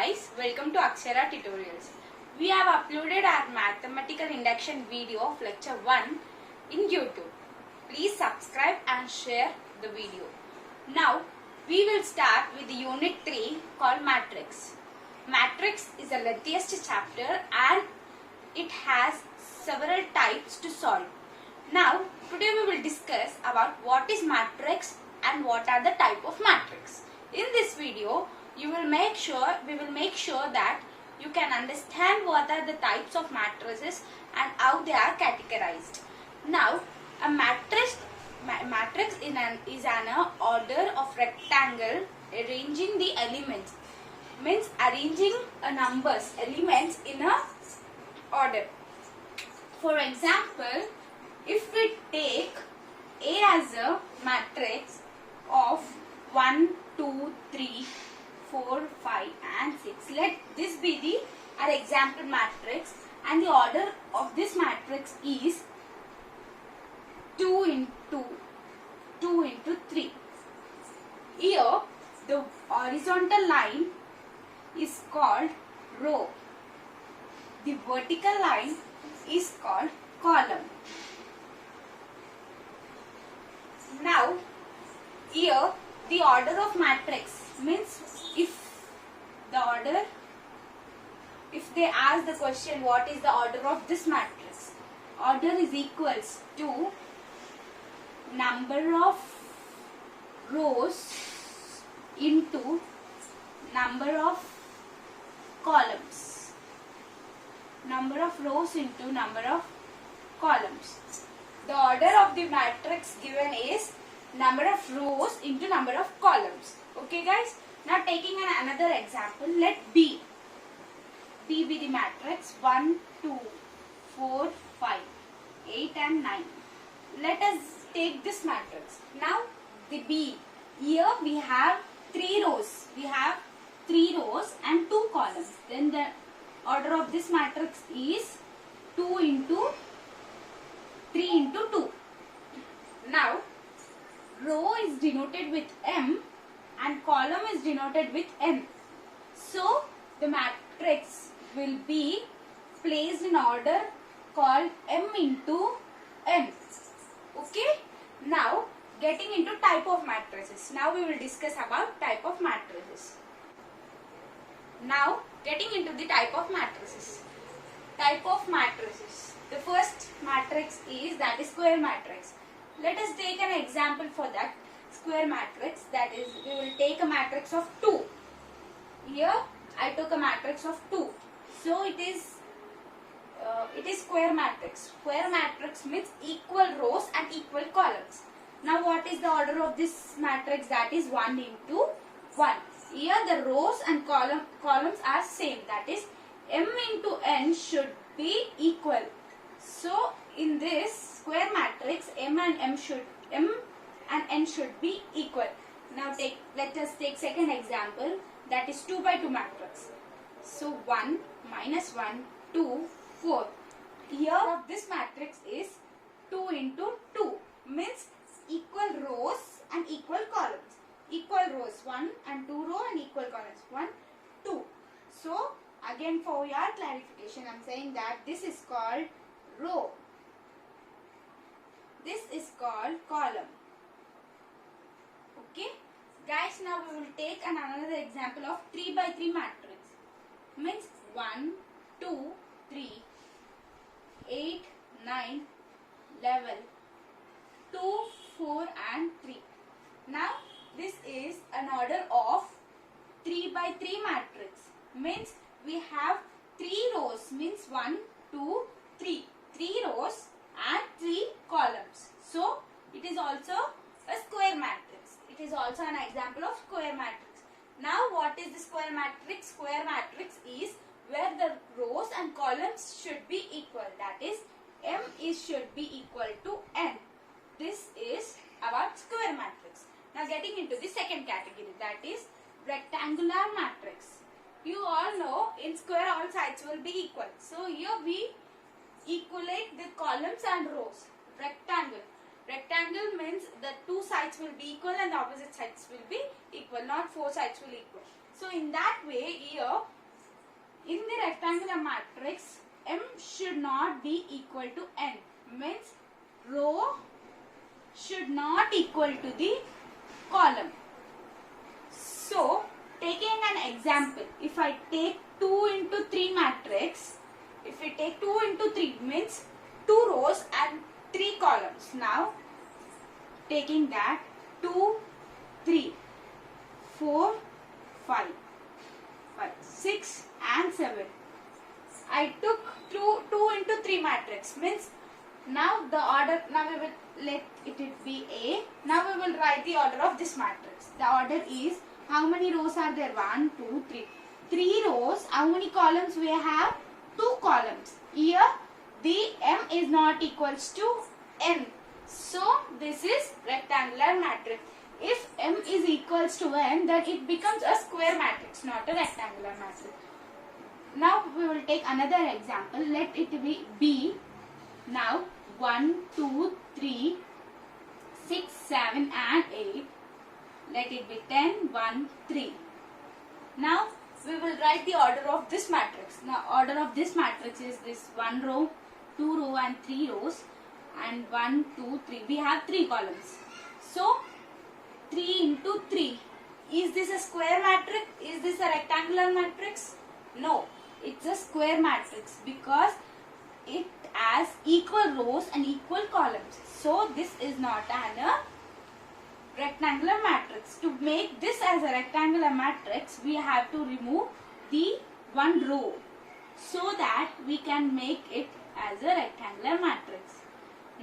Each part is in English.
guys, welcome to Akshara Tutorials. We have uploaded our mathematical induction video of lecture 1 in YouTube. Please subscribe and share the video. Now, we will start with the unit 3 called matrix. Matrix is the lengthiest chapter and it has several types to solve. Now, today we will discuss about what is matrix and what are the type of matrix. In this video, we will make sure that you can understand what are the types of matrices and how they are categorized. Now, a matrix is an order of rectangle arranging the elements. Means arranging elements in a order. For example, if we take A as a matrix of 1, 2, 3, 4, 5 and 6. Let this be our example matrix, and the order of this matrix is 2 into 3. Here the horizontal line is called row. The vertical line is called column. Now here the order of matrix means if they ask the question what is the order of this matrix, order is equals to number of rows into number of columns. Number of rows into number of columns. The order of the matrix given is number of rows into number of columns. Okay guys, now taking another example, let B be the matrix 1, 2, 4, 5, 8 and 9. Let us take this matrix. Now the B, here we have 3 rows. We have 3 rows and 2 columns. Then the order of this matrix is 2 into 3 into 2. Now row is denoted with M and column is denoted with N. So the matrix will be placed in order called M into N. Okay. Now getting into type of matrices. Now we will discuss about type of matrices. Now getting into the type of matrices. Type of matrices. The first matrix is square matrix. Let us take an example for that square matrix. That is, we will take a matrix of 2. Here I took a matrix of 2. So it is square matrix. Square matrix means equal rows and equal columns. Now what is the order of this matrix? That is 1 into 1. Here the rows and columns are same. That is M into N should be equal. So in this square matrix, M and N should be equal. Now let us take second example, that is 2 by 2 matrix. So 1 minus 1, 2, 4. Here of this matrix is 2 into 2 means equal rows and equal columns. Equal rows 1 and 2 row and equal columns 1, 2. So again for your clarification I am saying that this is called row. This is called column. Okay. Guys, now we will take another example of 3 by 3 matrix. Means 1, 2, 3, 8, 9, 11, 2, 4 and 3. Now this is an order of 3 by 3 matrix. Means we have 3 rows means 1, 2, 3. 3 rows and 3 columns. So it is also a square matrix. It is also an example of square matrix. Now what is the square matrix? Square matrix is where the rows and columns should be equal. That is M should be equal to N. This is about square matrix. Now getting into the second category, that is rectangular matrix. You all know in square all sides will be equal. So here we equalate the columns and rows. Rectangle. Rectangle means the two sides will be equal and the opposite sides will be equal, not four sides will equal. So in that way, here in the rectangular matrix, M should not be equal to N. Means row should not equal to the column. So taking an example, if I take 2 into 3 matrix, if we take 2 into 3 means 2 rows and 3 columns. Now taking that 2, 3, 4, 5, 6 and 7. I took 2 into 3 matrix means now the order, now we will let it be A. Now we will write the order of this matrix. The order is, how many rows are there? 1, 2, 3. 3 rows. How many columns we have? 2 columns. Here the M is not equals to N. So this is rectangular matrix. If M is equals to N, then it becomes a square matrix, not a rectangular matrix. Now we will take another example. Let it be B. Now 1, 2, 3, 6, 7 and 8. Let it be 10, 1, 3. Now we will write the order of this matrix. Now order of this matrix is this 1 row, 2 row and 3 rows, and 1, 2, 3. We have 3 columns. So 3 into 3. Is this a square matrix? Is this a rectangular matrix? No, it's a square matrix because it has equal rows and equal columns. So this is not a rectangular matrix. To make this as a rectangular matrix, we have to remove the one row so that we can make it as a rectangular matrix.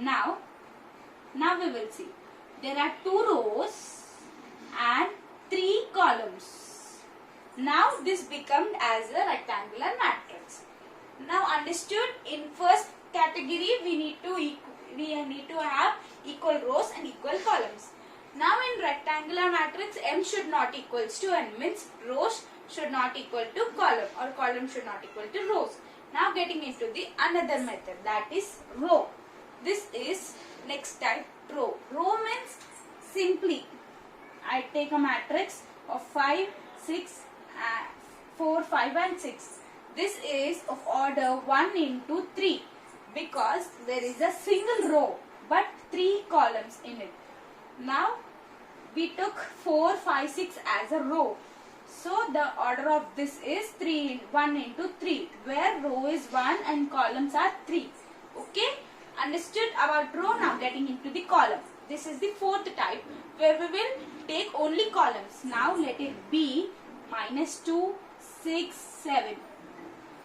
Now we will see. There are 2 rows and 3 columns. Now this becomes as a rectangular matrix. Now understood, in first category we need to have equal rows and equal columns. Now in rectangular matrix, M should not equals to N, means rows should not equal to column or column should not equal to rows. Now getting into the another method, that is row. This is next type, row. Row means simply I take a matrix of 5, 6, 4, 5 and 6. This is of order 1 into 3 because there is a single row but 3 columns in it. Now we took 4, 5, 6 as a row. So the order of this is 1 into 3 where row is 1 and columns are 3. Okay, understood about row. Now getting into the column. This is the fourth type where we will take only columns. Now let it be -2, 6, 7.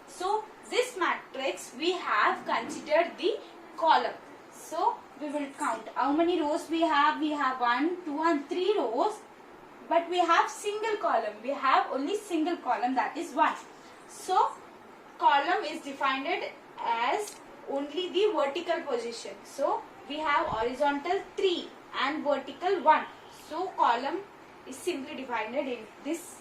So this matrix we have considered the column. So we will count how many rows we have. We have 1, 2 and 3 rows, but we have single column. We have only single column, that is 1. So column is defined as only the vertical position. So we have horizontal 3 and vertical 1. So column is simply defined in this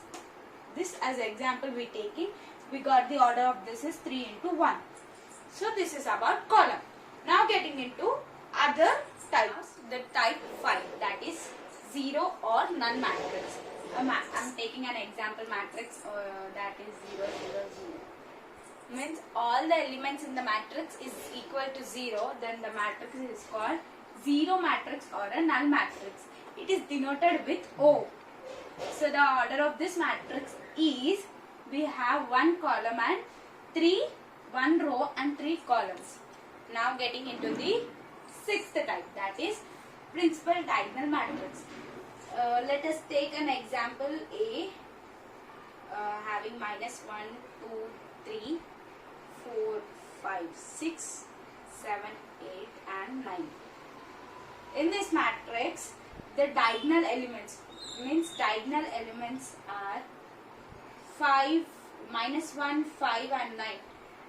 as example we taking. We got the order of this is 3 into 1. So this is about column. Now getting into other types, the type 5, that is 0 or null matrix. I am taking an example matrix that is 0, 0, 0. Means all the elements in the matrix is equal to 0, then the matrix is called 0 matrix or a null matrix. It is denoted with O. So the order of this matrix is, we have 1 column and 1 row and 3 columns. Now getting into the sixth type, that is principal diagonal matrix. Let us take an example A having -1, 2, 3, 4, 5, 6, 7, 8 and 9. In this matrix, the diagonal elements are 5, -1, 5 and 9.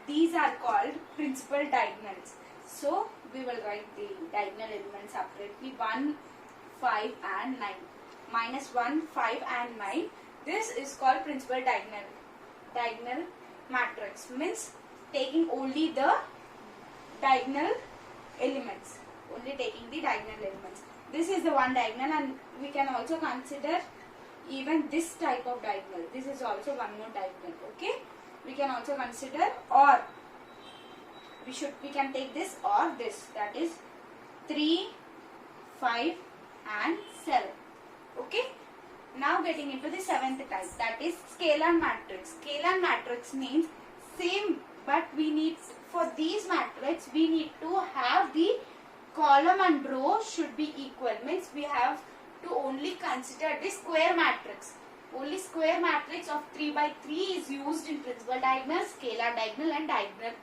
These are called principal diagonals. So we will write the diagonal elements separately, 1, 5 and 9. -1, 5 and 9. This is called principal diagonal matrix. Means taking only the diagonal elements. Only taking the diagonal elements. This is the one diagonal, and we can also consider even this type of diagonal. This is also one more diagonal. Okay, we can also consider, or we can take this or this, that is 3, 5 and 7. Okay, now getting into the seventh type, that is scalar matrix. Scalar matrix means same, but we need, for these matrix we need to have the column and row should be equal. Means we have to only consider the square matrix. Only square matrix of 3 by 3 is used in principal diagonal, scalar diagonal and diagonal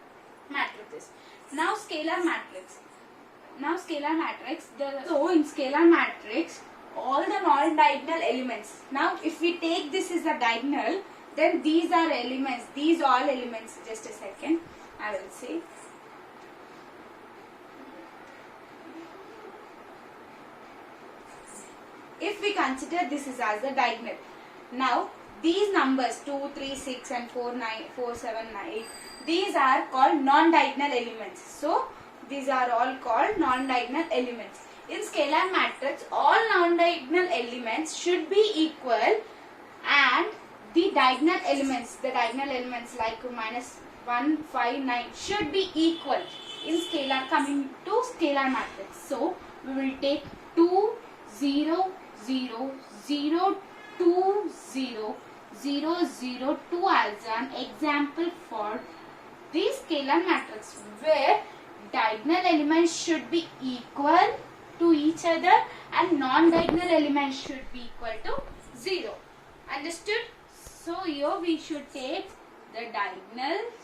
matrices. Now scalar matrix. So in scalar matrix, all the non-diagonal elements. Now if we take this as a diagonal, then these are elements. These all elements. Just a second, I will say. If we consider this is as a diagonal, now these numbers 2, 3, 6 and 4, 9, 4, 7, 9, 8, these are called non-diagonal elements. So these are all called non-diagonal elements. In scalar matrix, all non-diagonal elements should be equal, and the diagonal elements like -1, 5, 9 should be equal in scalar, coming to scalar matrix. So we will take 2, 0, 0, 0, 2, 0, 0, 0, 2 as an example for the scalar matrix, where diagonal elements should be equal to each other and non-diagonal elements should be equal to 0. Understood? So here we should take the diagonals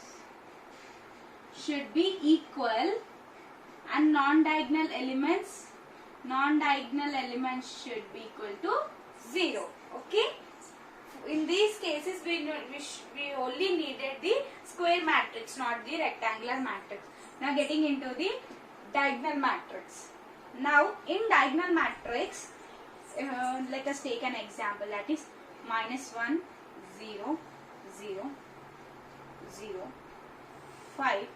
should be equal and non-diagonal elements should be equal to 0. Okay, in these cases we only needed the square matrix, not the rectangular matrix. Now getting into the diagonal matrix. Now in diagonal matrix, let us take an example, that is -1, 0, 0, 0, 5,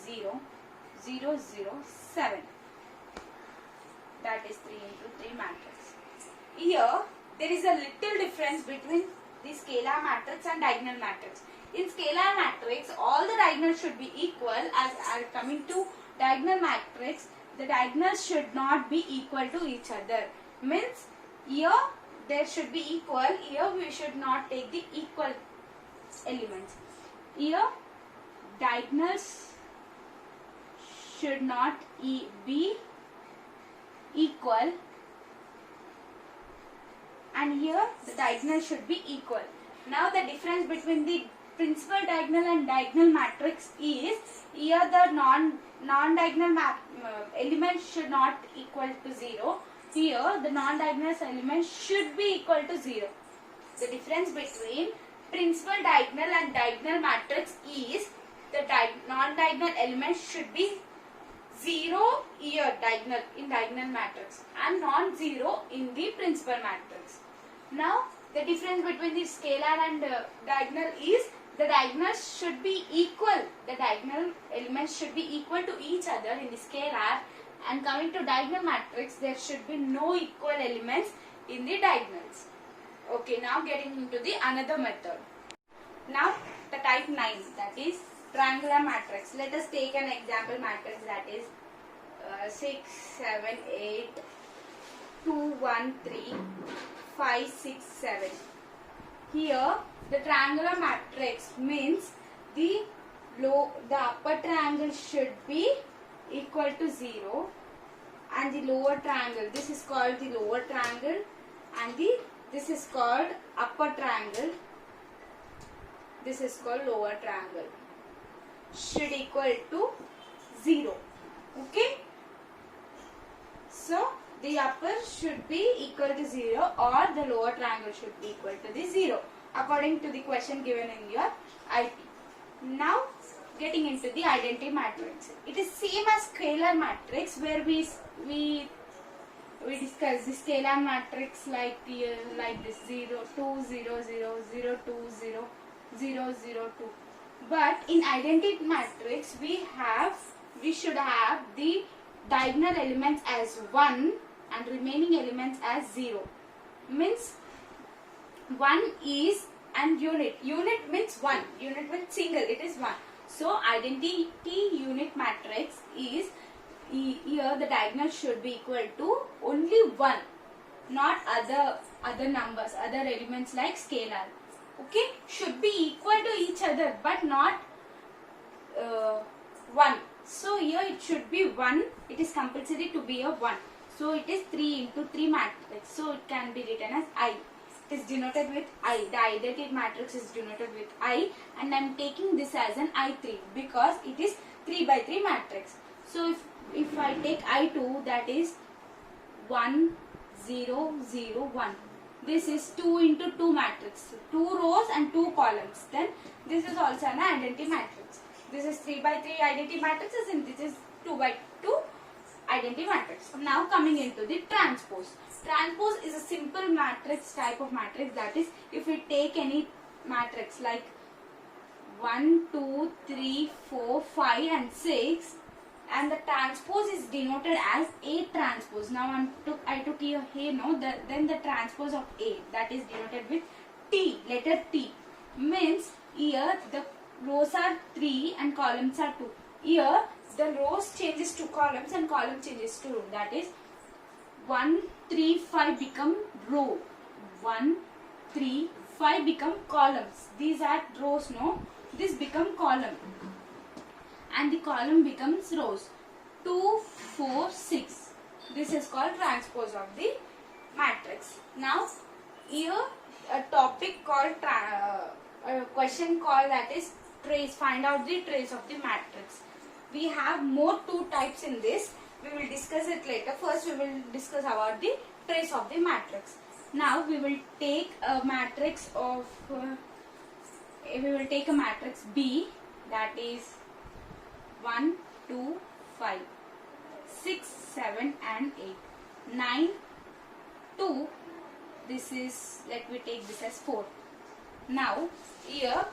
0, 0, 0, 7. That is 3 into 3 matrix. Here there is a little difference between the scalar matrix and diagonal matrix. In scalar matrix, all the diagonals should be equal. As are coming to diagonal matrix, the diagonals should not be equal to each other. Means here there should be equal. Here we should not take the equal elements. Here diagonals should not be equal, and here the diagonal should be equal. Now the difference between the principal diagonal and diagonal matrix is, here the non-diagonal elements should not equal to 0. Here the non-diagonal elements should be equal to 0. The difference between principal diagonal and diagonal matrix is the non-diagonal elements should be 0 here in diagonal matrix and non-zero in the principal matrix. Now the difference between the scalar and diagonal is, the diagonals should be equal. The diagonal elements should be equal to each other in the scalar, and coming to diagonal matrix, there should be no equal elements in the diagonals. Okay, now getting into the another method. Now the type 9, that is triangular matrix. Let us take an example matrix, that is 6, 7, 8, 2, 1, 3, 5, 6, 7. Here the triangular matrix means the upper triangle should be equal to 0 and the lower triangle, this is called the lower triangle, and this is called upper triangle, this is called lower triangle, should equal to 0. Okay, so the upper should be equal to 0 or the lower triangle should be equal to the 0 according to the question given in your IP. Now getting into the identity matrix. It is same as scalar matrix, where we discuss the scalar matrix like this 0, 2, 0, 0, 0, 2, 0, 0, 0, 2. But in identity matrix we should have the diagonal elements as 1 and remaining elements as 0. Means 1 is and unit. Unit means 1. Unit means single. It is 1. So identity unit matrix is, here the diagonal should be equal to only 1, not other numbers, other elements like scalar. Okay, should be equal to each other but not 1. So here it should be 1. It is compulsory to be a 1. So it is 3 into 3 matrix. So it can be written as I. It is denoted with I. The identity matrix is denoted with I, and I am taking this as an I3 because it is 3 by 3 matrix. So if I take I2, that is 1 0 0 1. This is 2 into 2 matrix, 2 rows and 2 columns. Then this is also an identity matrix. This is 3 by 3 identity matrices and this is 2 by 2 identity matrix. Now coming into the transpose. Transpose is a simple matrix type of matrix, that is if we take any matrix like 1, 2, 3, 4, 5 and 6, and the transpose is denoted as A transpose. Now I took here then the transpose of A, that is denoted with T, letter T. Means here the rows are 3 and columns are 2. Here the rows changes to columns and column changes to row. That is 1, 3, 5 become row. 1, 3, 5 become columns. These are rows, no? This become column. And the column becomes rows. 2, 4, 6. This is called transpose of the matrix. Now here a topic called a question called, that is trace. Find out the trace of the matrix. We have more 2 types in this. We will discuss it later. First we will discuss about the trace of the matrix. Now we will take a matrix of B, that is 1, 2, 5, 6, 7 and 8. 9, 2, this is, let me take this as 4. Now here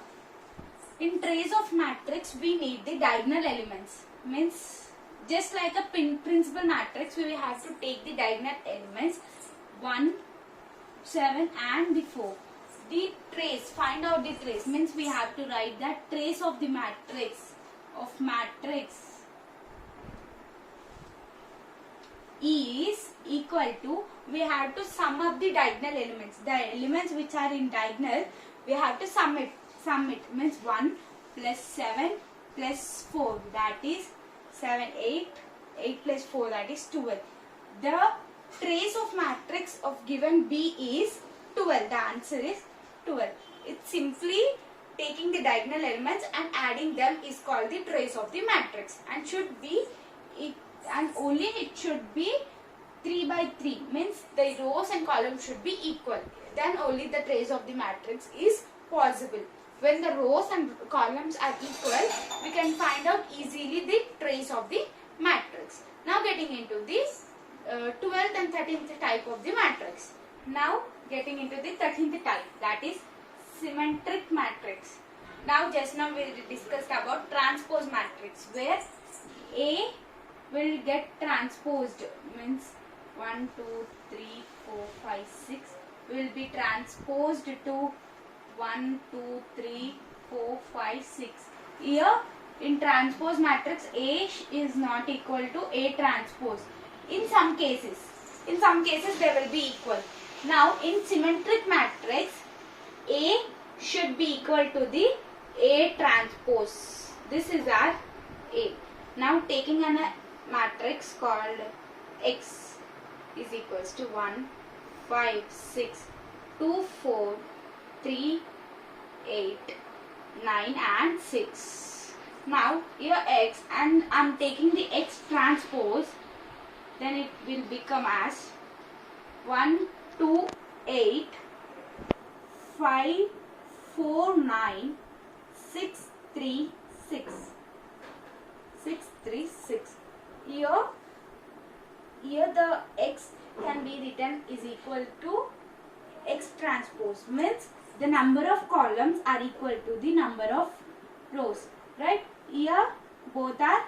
in trace of matrix we need the diagonal elements. Means just like a principal matrix, we will have to take the diagonal elements 1, 7 and the 4. The trace, find out the trace, means we have to write that trace of the matrix is equal to, we have to sum up the diagonal elements. The elements which are in diagonal, we have to sum it. Means 1 plus 7 plus 4, that is 7, 8. 8 plus 4, that is 12. The trace of matrix of given B is 12. The answer is 12. It's simply taking the diagonal elements and adding them is called the trace of the matrix, and only it should be 3 by 3. Means the rows and columns should be equal. Then only the trace of the matrix is possible. When the rows and columns are equal, we can find out easily the trace of the matrix. Now getting into the 12th and 13th type of the matrix. Now getting into the 13th type, that is symmetric matrix. Just now we discussed about transpose matrix, where A will get transposed. Means 1, 2, 3, 4, 5, 6 will be transposed to 1, 2, 3, 4, 5, 6. Here in transpose matrix, A is not equal to A transpose. In some cases they will be equal. Now in symmetric matrix, A should be equal to the A transpose. This is our A. Now taking a matrix called X is equals to 1, 5, 6, 2, 4, 3, 8, 9 and 6. Now here X, and I am taking the X transpose, then it will become as 1, 2, 8, 5, 4, 9, 6, 3, 6. 6, 3, 6. Here the X can be written is equal to X transpose. Means the number of columns are equal to the number of rows. Right? Here both are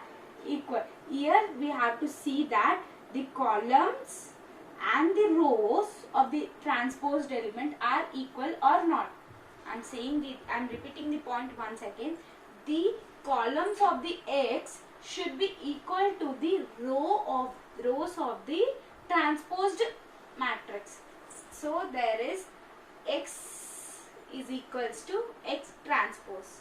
equal. Here we have to see that the columns and the rows of the transposed element are equal or not. I'm repeating the point once again. The columns of the X should be equal to the rows of the transposed matrix. So there is X is equals to X transpose.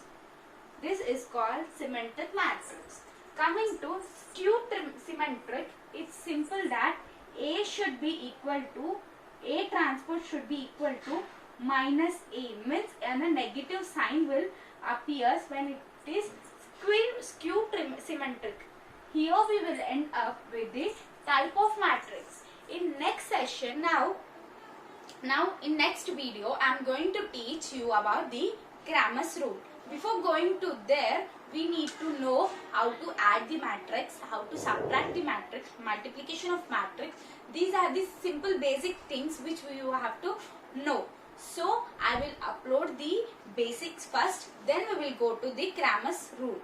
This is called symmetric matrix. Coming to skew symmetric, it's simple that A should be equal to, A transpose should be equal to minus A, means and a negative sign will appear when it is skew symmetric. Here we will end up with the type of matrix. In next session, now in next video, I am going to teach you about the Cramer's rule. Before going to there, we need to know how to add the matrix, how to subtract the matrix, multiplication of matrix. These are the simple basic things which you have to know. So I will upload the basics first, then we will go to the Cramer's rule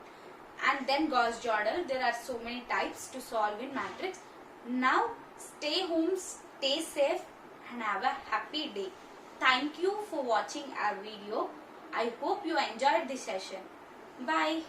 and then Gauss-Jordan. There are so many types to solve in matrix. Now stay home, stay safe and have a happy day. Thank you for watching our video. I hope you enjoyed this session. Bye.